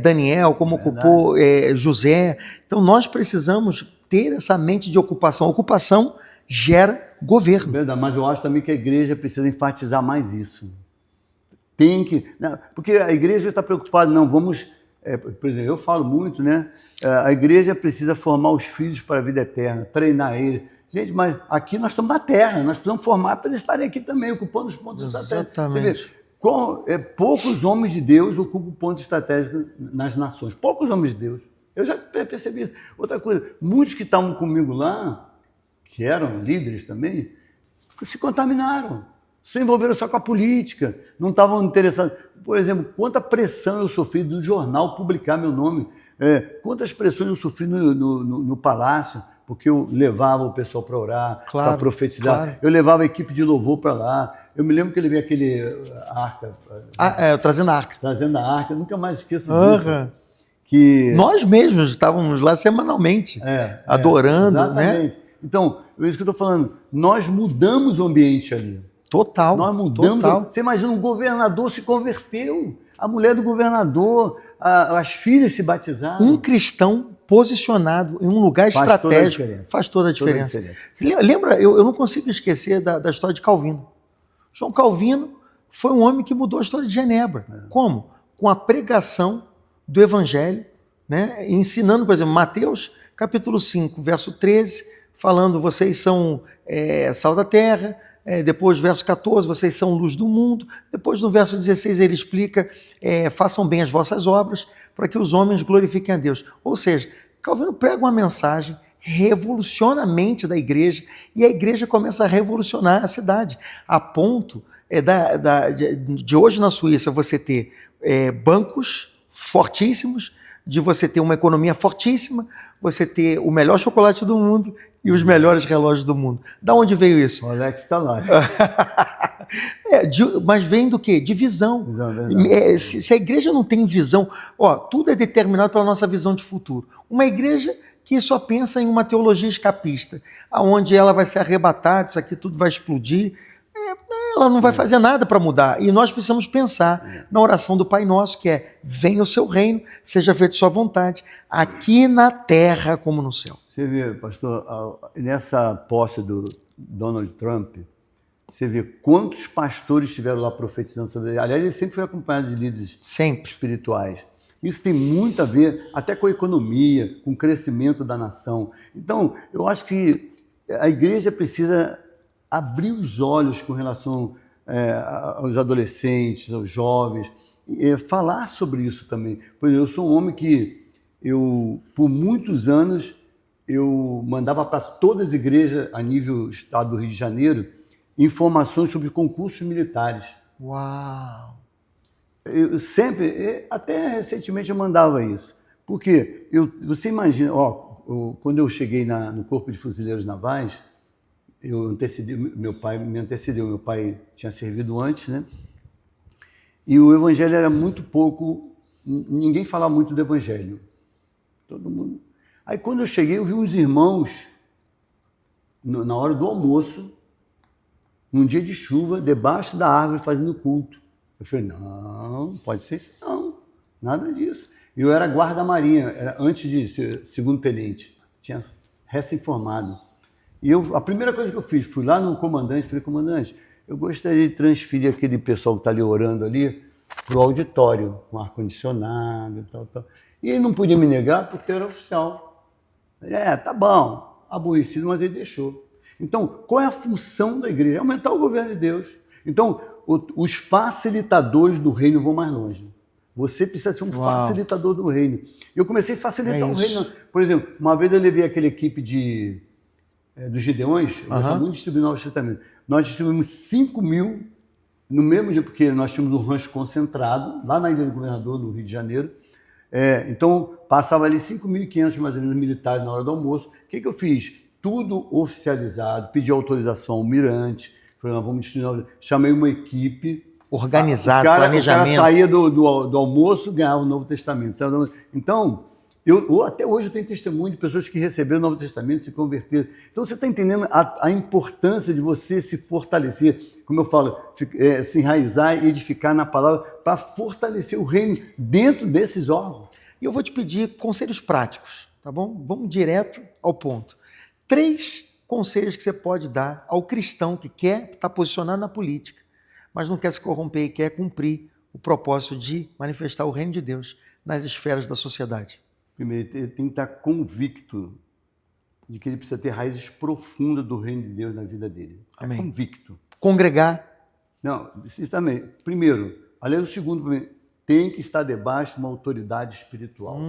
Daniel, como ocupou José? Então nós precisamos ter essa mente de ocupação. Ocupação gera governo. Verdade, mas eu acho também que a igreja precisa enfatizar mais isso. Porque a igreja está preocupada, vamos... por exemplo, eu falo muito, né? A igreja precisa formar os filhos para a vida eterna, treinar eles. Gente, mas aqui nós estamos na terra, nós precisamos formar para eles estarem aqui também, ocupando os pontos estratégicos. Exatamente. Poucos homens de Deus ocupam pontos estratégicos nas nações. Poucos homens de Deus. Eu já percebi isso. Outra coisa, muitos que estavam comigo lá, que eram líderes também, se contaminaram, se envolveram só com a política, não estavam interessados. Por exemplo, quanta pressão eu sofri do jornal publicar meu nome, quantas pressões eu sofri no palácio, porque eu levava o pessoal para orar, para profetizar. Claro. Eu levava a equipe de louvor para lá. Eu me lembro que ele veio aquele arca. Trazendo a arca. Trazendo a arca, eu nunca mais esqueço disso. Nós mesmos estávamos lá semanalmente, adorando. Exatamente. Né? Então, é isso que eu estou falando. Nós mudamos o ambiente ali. Total. Nós mudamos. Total. Você imagina, um governador se converteu, a mulher do governador, as filhas se batizaram. Um cristão posicionado em um lugar estratégico faz toda a diferença. Lembra, eu não consigo esquecer da história de Calvino. João Calvino foi um homem que mudou a história de Genebra. Como? Com a pregação do Evangelho, né? Ensinando, por exemplo, Mateus, capítulo 5, verso 13, falando, vocês são sal da terra. Depois, verso 14, vocês são luz do mundo. Depois, no verso 16, ele explica, façam bem as vossas obras, para que os homens glorifiquem a Deus. Ou seja, Calvino prega uma mensagem, revoluciona a mente da igreja, e a igreja começa a revolucionar a cidade, a ponto de hoje na Suíça você ter bancos fortíssimos, de você ter uma economia fortíssima, você ter o melhor chocolate do mundo e os melhores relógios do mundo. Da onde veio isso? O Alex está lá. Mas vem do quê? De visão. Se a igreja não tem visão, tudo é determinado pela nossa visão de futuro. Uma igreja que só pensa em uma teologia escapista, onde ela vai ser arrebatada, isso aqui tudo vai explodir, ela não vai fazer nada para mudar. E nós precisamos pensar na oração do Pai Nosso, que é: venha o seu reino, seja feita sua vontade, aqui na terra como no céu. Você vê, pastor, nessa posse do Donald Trump, Você vê quantos pastores estiveram lá profetizando sobre ele. Aliás, ele sempre foi acompanhado de líderes espirituais. Isso tem muito a ver até com a economia, com o crescimento da nação. Então, eu acho que a igreja precisa abrir os olhos com relação aos adolescentes, aos jovens, e falar sobre isso também. Por exemplo, eu sou um homem que, por muitos anos, eu mandava para todas as igrejas a nível estado do Rio de Janeiro informações sobre concursos militares. Uau! Eu sempre, até recentemente eu mandava isso. Porque você imagina, quando eu cheguei no Corpo de Fuzileiros Navais, meu pai me antecedeu, meu pai tinha servido antes, né? E o evangelho era muito pouco, ninguém falava muito do evangelho. Todo mundo. Aí quando eu cheguei, eu vi uns irmãos, na hora do almoço, num dia de chuva, debaixo da árvore, fazendo culto. Eu falei, não pode ser isso, não, nada disso. Eu era guarda-marinha, antes de ser segundo-tenente, tinha recém-formado. E a primeira coisa que eu fiz, fui lá no comandante, falei, comandante, eu gostaria de transferir aquele pessoal que está ali orando ali para o auditório, com ar-condicionado e tal, tal. E ele não podia me negar porque eu era oficial. Tá bom, aborrecido, mas ele deixou. Então, qual é a função da igreja? É aumentar o governo de Deus. Então, os facilitadores do reino vão mais longe. Você precisa ser um facilitador do reino. Eu comecei a facilitar o reino. Por exemplo, uma vez eu levei aquela equipe dos Gideões, eu gostava muito de distribuir Novo Testamento. Nós distribuímos 5.000 no mesmo dia, porque nós tínhamos um rancho concentrado, lá na Ilha do Governador, no Rio de Janeiro. Então, passava ali 5.500 mais ou menos militares na hora do almoço. O que eu fiz? Tudo oficializado, pedi autorização ao mirante, falei, vamos distribuir. Chamei uma equipe. Organizado, planejamento. O cara saía do almoço e ganhava o Novo Testamento. Então, até hoje eu tenho testemunho de pessoas que receberam o Novo Testamento e se converteram. Então você está entendendo a importância de você se fortalecer, como eu falo, se enraizar e edificar na palavra para fortalecer o reino dentro desses órgãos. E eu vou te pedir conselhos práticos, tá bom? Vamos direto ao ponto. 3 conselhos que você pode dar ao cristão que quer estar posicionado na política, mas não quer se corromper e quer cumprir o propósito de manifestar o reino de Deus nas esferas da sociedade. Primeiro, ele tem que estar convicto de que ele precisa ter raízes profundas do reino de Deus na vida dele. Amém. Convicto. Congregar. Não, isso também. Primeiro, aliás, o segundo, tem que estar debaixo de uma autoridade espiritual.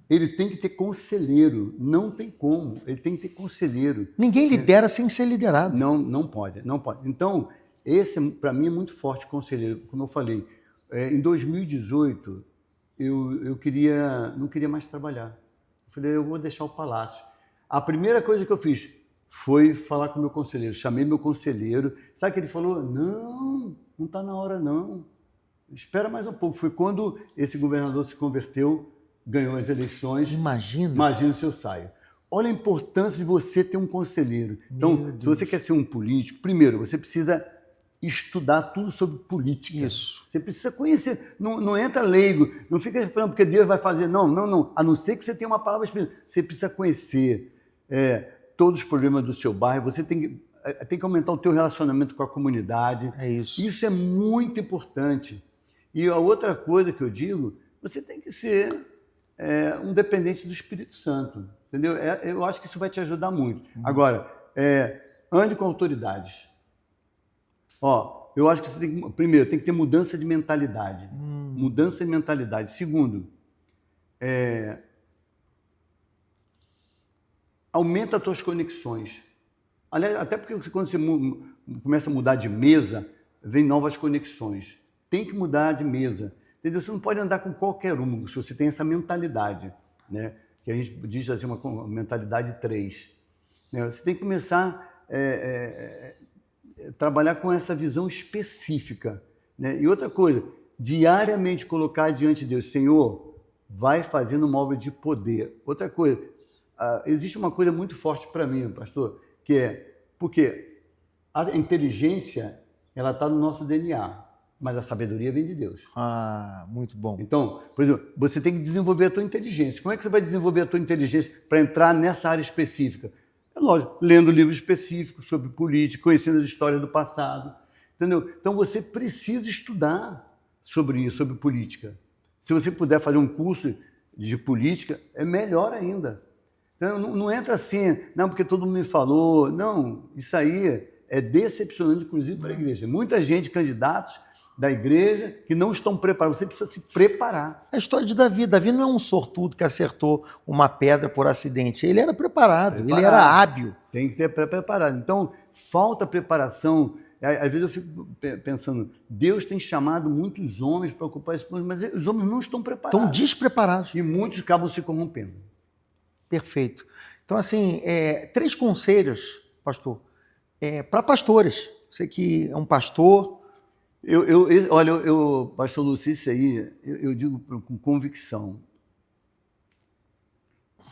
Ele tem que ter conselheiro. Não tem como. Ele tem que ter conselheiro. Ninguém lidera sem ser liderado. Não pode. Então, esse, para mim, é muito forte, conselheiro. Como eu falei, em 2018... eu não queria mais trabalhar. Eu falei, eu vou deixar o palácio. A primeira coisa que eu fiz foi falar com o meu conselheiro. Chamei meu conselheiro. Sabe o que ele falou? Não está na hora não. Espera mais um pouco. Foi quando esse governador se converteu, ganhou as eleições. Imagina se eu saio. Olha a importância de você ter um conselheiro. Então, se você quer ser um político, primeiro, você precisa estudar tudo sobre política. Isso. Você precisa conhecer, não entra leigo, não fica falando porque Deus vai fazer, não. A não ser que você tenha uma palavra espiritual. Você precisa conhecer todos os problemas do seu bairro, você tem que aumentar o teu relacionamento com a comunidade. É isso. Isso é muito importante. E a outra coisa que eu digo, você tem que ser um dependente do Espírito Santo. Entendeu? Eu acho que isso vai te ajudar muito. Agora, ande com autoridades. Eu acho que você primeiro, tem que ter mudança de mentalidade. Mudança de mentalidade. Segundo, aumenta as tuas conexões. Aliás, até porque quando você começa a mudar de mesa, vem novas conexões. Tem que mudar de mesa. Entendeu? Você não pode andar com qualquer um, se você tem essa mentalidade, né? Que a gente diz assim, uma mentalidade 3. Né? Você tem que começar trabalhar com essa visão específica. Né? E outra coisa, diariamente colocar diante de Deus, Senhor, vai fazendo uma obra de poder. Outra coisa, existe uma coisa muito forte para mim, pastor, que porque a inteligência, ela está no nosso DNA, mas a sabedoria vem de Deus. Muito bom. Então, por exemplo, você tem que desenvolver a tua inteligência. Como é que você vai desenvolver a tua inteligência para entrar nessa área específica? É lógico, lendo livros específicos sobre política, conhecendo as histórias do passado, entendeu? Então você precisa estudar sobre isso, sobre política. Se você puder fazer um curso de política, é melhor ainda. Então, não entra assim, não, porque todo mundo me falou. Não, isso aí é decepcionante, inclusive, para a igreja. Muita gente, candidatos da igreja, que não estão preparados. Você precisa se preparar. A história de Davi. Davi não é um sortudo que acertou uma pedra por acidente. Ele era preparado. Ele era hábil. Tem que ter preparado. Então, falta preparação. Às vezes eu fico pensando, Deus tem chamado muitos homens para ocupar esse posto, mas os homens não estão preparados. Estão despreparados. E muitos acabam se corrompendo. Perfeito. Então, assim, 3 conselhos, pastor, para pastores. Você que é um pastor. Olha, pastor Lúcio, isso aí, eu digo com convicção.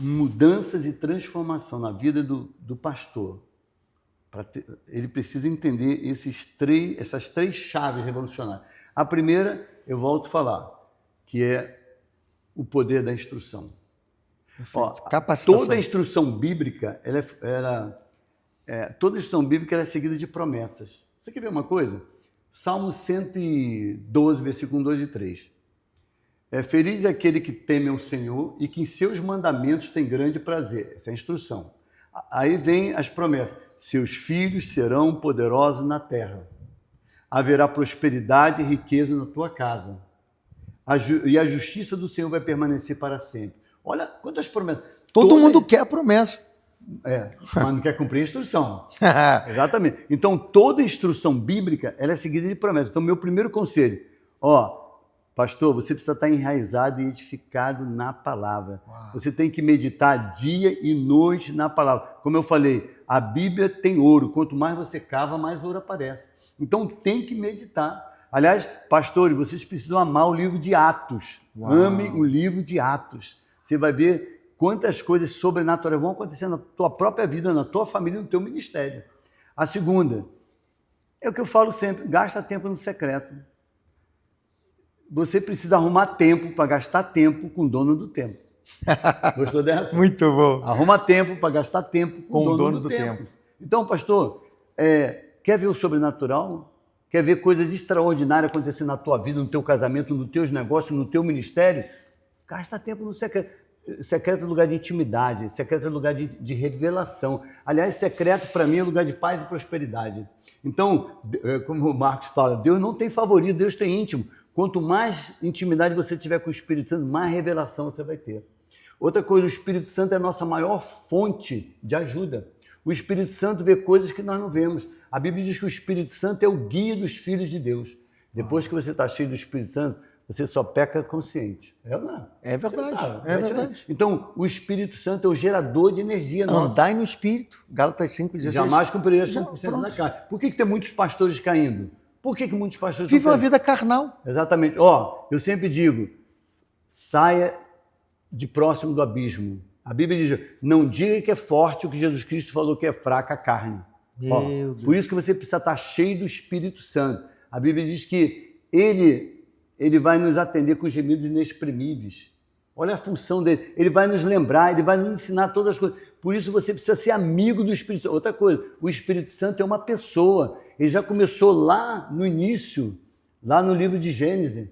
Mudanças e transformação na vida do pastor. Ele precisa entender essas 3 chaves revolucionárias. A primeira, eu volto a falar, que é o poder da instrução. Capacitação. Toda a instrução bíblica, toda a instrução bíblica é seguida de promessas. Você quer ver uma coisa? Salmo 112, versículo 2 e 3. Feliz é aquele que teme ao Senhor e que em seus mandamentos tem grande prazer. Essa é a instrução. Aí vem as promessas. Seus filhos serão poderosos na terra. Haverá prosperidade e riqueza na tua casa. E a justiça do Senhor vai permanecer para sempre. Olha quantas promessas. Todo mundo quer a promessa. Mas não quer cumprir a instrução. Exatamente. Então, toda instrução bíblica, ela é seguida de promessas. Então, meu primeiro conselho, pastor, você precisa estar enraizado e edificado na palavra. Uau. Você tem que meditar dia e noite na palavra. Como eu falei, a Bíblia tem ouro. Quanto mais você cava, mais ouro aparece. Então, tem que meditar. Aliás, pastores, vocês precisam amar o livro de Atos. Uau. Amem o livro de Atos. Você vai ver quantas coisas sobrenaturais vão acontecer na tua própria vida, na tua família, no teu ministério. A segunda, é o que eu falo sempre, gasta tempo no secreto. Você precisa arrumar tempo para gastar tempo com o dono do tempo. Gostou dessa? Muito bom. Arruma tempo para gastar tempo com o dono do tempo. Então, pastor, quer ver o sobrenatural? Quer ver coisas extraordinárias acontecendo na tua vida, no teu casamento, nos teus negócios, no teu ministério? Gasta tempo no secreto. Secreto é lugar de intimidade, secreto é lugar de revelação. Aliás, secreto para mim é lugar de paz e prosperidade. Então, como o Marcos fala, Deus não tem favorito, Deus tem íntimo. Quanto mais intimidade você tiver com o Espírito Santo, mais revelação você vai ter. Outra coisa, o Espírito Santo é a nossa maior fonte de ajuda. O Espírito Santo vê coisas que nós não vemos. A Bíblia diz que o Espírito Santo é o guia dos filhos de Deus. Depois que você está cheio do Espírito Santo, você só peca consciente. É verdade. É verdade. Então, o Espírito Santo é o gerador de energia nossa. Andai no Espírito. Gálatas 5,16. Jamais cumprirei as concupiscências da carne. Por que tem muitos pastores caindo? Por que muitos pastores vivem uma vida carnal. Exatamente. Eu sempre digo, saia de próximo do abismo. A Bíblia diz, não diga que é forte o que Jesus Cristo falou que é fraca a carne. Por isso que você precisa estar cheio do Espírito Santo. A Bíblia diz que ele vai nos atender com gemidos inexprimíveis. Olha a função dele. Ele vai nos lembrar, ele vai nos ensinar todas as coisas. Por isso você precisa ser amigo do Espírito Santo. Outra coisa, o Espírito Santo é uma pessoa. Ele já começou lá no início, lá no livro de Gênesis.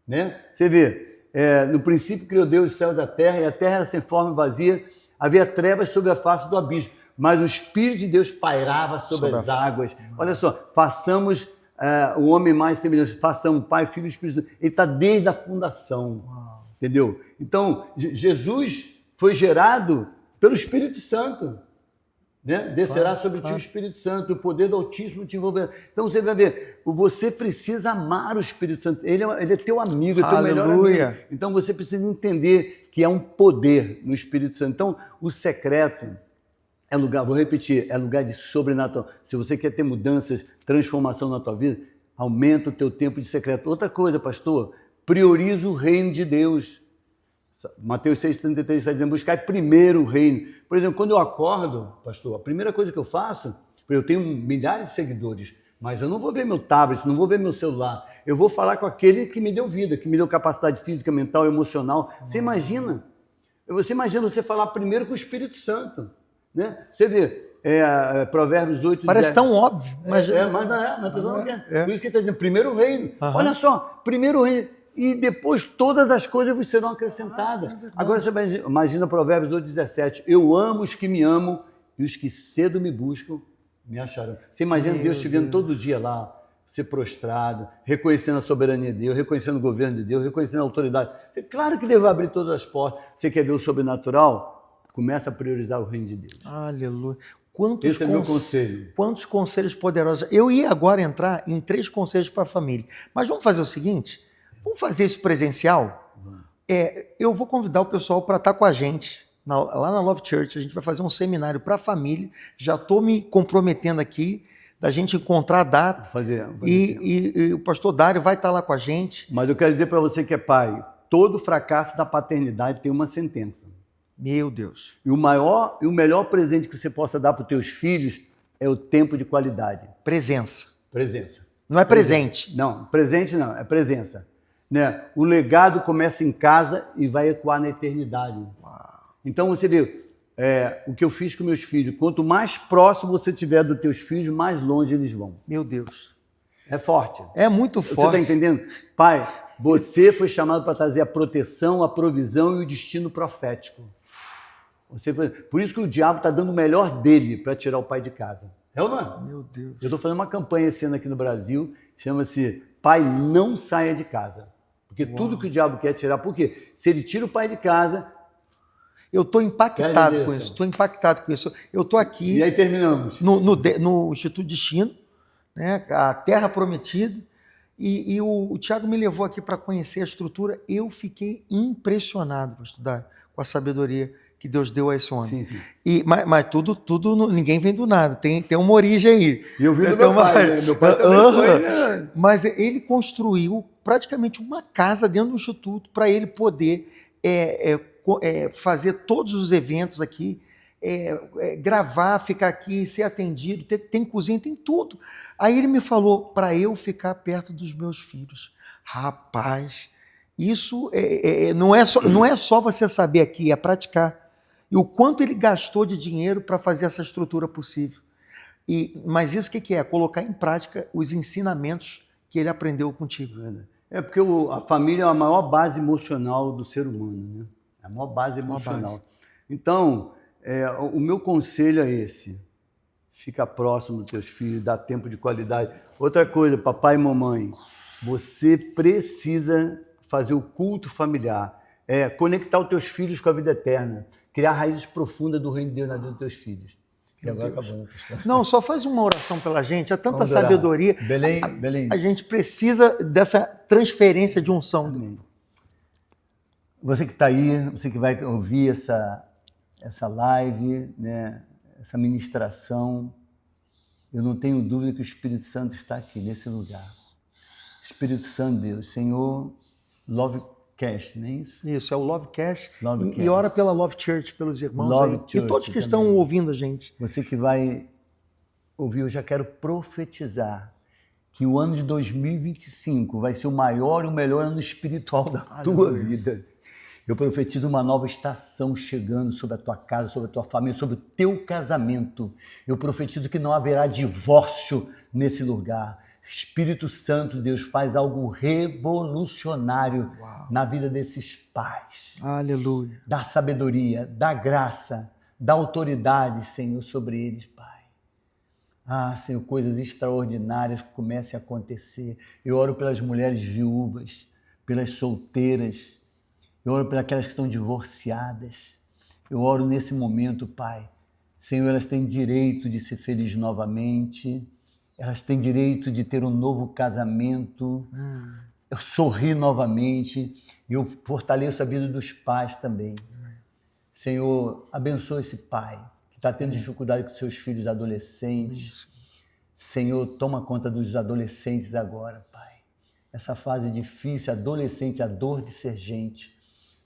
Né? Você vê, no princípio criou Deus os céus e a terra era sem forma e vazia. Havia trevas sobre a face do abismo, mas o Espírito de Deus pairava sobre as águas. Olha só, façamos o homem mais semelhante, façamos Pai, Filho e Espírito Santo. Ele está desde a fundação. Uau. Entendeu? Então, Jesus foi gerado pelo Espírito Santo. Né? Descerá sobre ti o Espírito Santo, o poder do Altíssimo te envolverá. Então você vai ver, você precisa amar o Espírito Santo. Ele é teu amigo, é teu melhor amigo. Então você precisa entender que é um poder no Espírito Santo. Então, o secreto é lugar, vou repetir, é lugar de sobrenatural. Se você quer ter mudanças, transformação na tua vida, aumenta o teu tempo de secreto. Outra coisa, pastor, prioriza o reino de Deus. Mateus 6,33 está dizendo, buscar primeiro o reino. Por exemplo, quando eu acordo, pastor, a primeira coisa que eu faço, eu tenho milhares de seguidores, mas eu não vou ver meu tablet, não vou ver meu celular. Eu vou falar com aquele que me deu vida, que me deu capacidade física, mental, emocional. Você imagina? Você imagina você falar primeiro com o Espírito Santo. Né? Você vê, Provérbios 8, Parece tão óbvio, mas... mas não é, mas a pessoa não quer. Por isso que ele está dizendo, primeiro reino. Olha só, primeiro reino. E depois todas as coisas vos serão acrescentadas. Agora você imagina Provérbios 8, 17. Eu amo os que me amam e os que cedo me buscam me acharão. Você imagina Deus te vendo todo dia lá, você prostrado, reconhecendo a soberania de Deus, reconhecendo o governo de Deus, reconhecendo a autoridade. Claro que Deus vai abrir todas as portas. Você quer ver o sobrenatural? Começa a priorizar o reino de Deus. Aleluia. Esse é meu conselho. Quantos conselhos poderosos. Eu ia agora entrar em 3 conselhos para a família. Mas vamos fazer o seguinte, vamos fazer isso presencial? Eu vou convidar o pessoal para estar com a gente, lá na Love Church. A gente vai fazer um seminário para a família. Já estou me comprometendo aqui, da gente encontrar a data. E o pastor Dário vai estar lá com a gente. Mas eu quero dizer para você que é pai, todo fracasso da paternidade tem uma sentença. Meu Deus. E o melhor presente que você possa dar para os teus filhos é o tempo de qualidade. Presença. Presença. Não é presente. Não, presente não, é presença. Né? O legado começa em casa e vai ecoar na eternidade. Uau. Então você vê, o que eu fiz com meus filhos, quanto mais próximo você tiver dos teus filhos, mais longe eles vão. Meu Deus. É forte. É muito forte. Você está entendendo? Pai, você foi chamado para trazer a proteção, a provisão e o destino profético. Por isso que o diabo está dando o melhor dele para tirar o pai de casa. É ou não é? Meu Deus. Eu estou fazendo uma campanha esse ano aqui no Brasil, chama-se Pai Não Saia de Casa. Porque tudo que o diabo quer tirar, por quê? Se ele tira o pai de casa... Eu estou impactado com isso, Eu estou aqui... E aí terminamos. No Instituto Destino, né, a Terra Prometida, e o Tiago me levou aqui para conhecer a estrutura. Eu fiquei impressionado, pastor Dário, com a sabedoria que Deus deu a esse homem. Sim. Mas tudo, ninguém vem do nada, tem uma origem aí. E eu vi do meu pai, né? Meu pai também foi, né? Mas ele construiu praticamente uma casa dentro do Instituto para ele poder fazer todos os eventos aqui, gravar, ficar aqui, ser atendido, tem cozinha, tem tudo. Aí ele me falou para eu ficar perto dos meus filhos. Rapaz, isso não é só você saber aqui, é praticar. E o quanto ele gastou de dinheiro para fazer essa estrutura possível. Mas isso o que é? Colocar em prática os ensinamentos que ele aprendeu contigo. Porque a família é a maior base emocional do ser humano, né? É a maior base emocional. Então, o meu conselho é esse. Fica próximo dos teus filhos, dá tempo de qualidade. Outra coisa, papai e mamãe, você precisa fazer o culto familiar, conectar os teus filhos com a vida eterna, criar raízes profundas do reino de Deus na vida dos teus filhos. E agora acabou. Não, só faz uma oração pela gente, há tanta sabedoria. Belém. A gente precisa dessa transferência de unção. Amém. Você que está aí, você que vai ouvir essa live, né, essa ministração, eu não tenho dúvida que o Espírito Santo está aqui, nesse lugar. Espírito Santo, Deus, Senhor, Lovecast, não é isso? Isso, é o Lovecast. E ora pela Love Church, pelos irmãos aí. E todos que estão ouvindo a gente. Você que vai ouvir, eu já quero profetizar que o ano de 2025 vai ser o maior e o melhor ano espiritual da tua vida. Eu profetizo uma nova estação chegando sobre a tua casa, sobre a tua família, sobre o teu casamento. Eu profetizo que não haverá divórcio nesse lugar. Espírito Santo, Deus, faz algo revolucionário na vida desses pais. Aleluia. Dá sabedoria, dá graça, dá autoridade, Senhor, sobre eles, Pai. Senhor, coisas extraordinárias que comecem a acontecer. Eu oro pelas mulheres viúvas, pelas solteiras. Eu oro pelas aquelas que estão divorciadas. Eu oro nesse momento, Pai. Senhor, elas têm direito de ser felizes novamente. Elas têm direito de ter um novo casamento. Eu sorri novamente. E eu fortaleço a vida dos pais também. Senhor, abençoa esse pai que está tendo dificuldade com seus filhos adolescentes. Senhor, toma conta dos adolescentes agora, Pai. Essa fase difícil, adolescente, a dor de ser gente.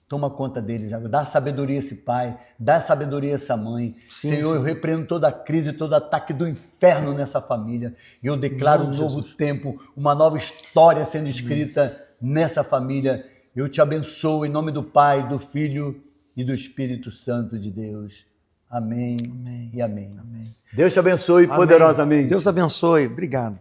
Toma conta deles, dá sabedoria a esse pai, dá sabedoria a essa mãe. Senhor, eu repreendo toda a crise, todo ataque do inferno nessa família. E eu declaro um novo tempo, uma nova história sendo escrita nessa família. Eu te abençoo em nome do Pai, do Filho e do Espírito Santo de Deus. Amém, Amém. e amém. Amém. Deus te abençoe Amém. poderosamente. Deus abençoe. Obrigado.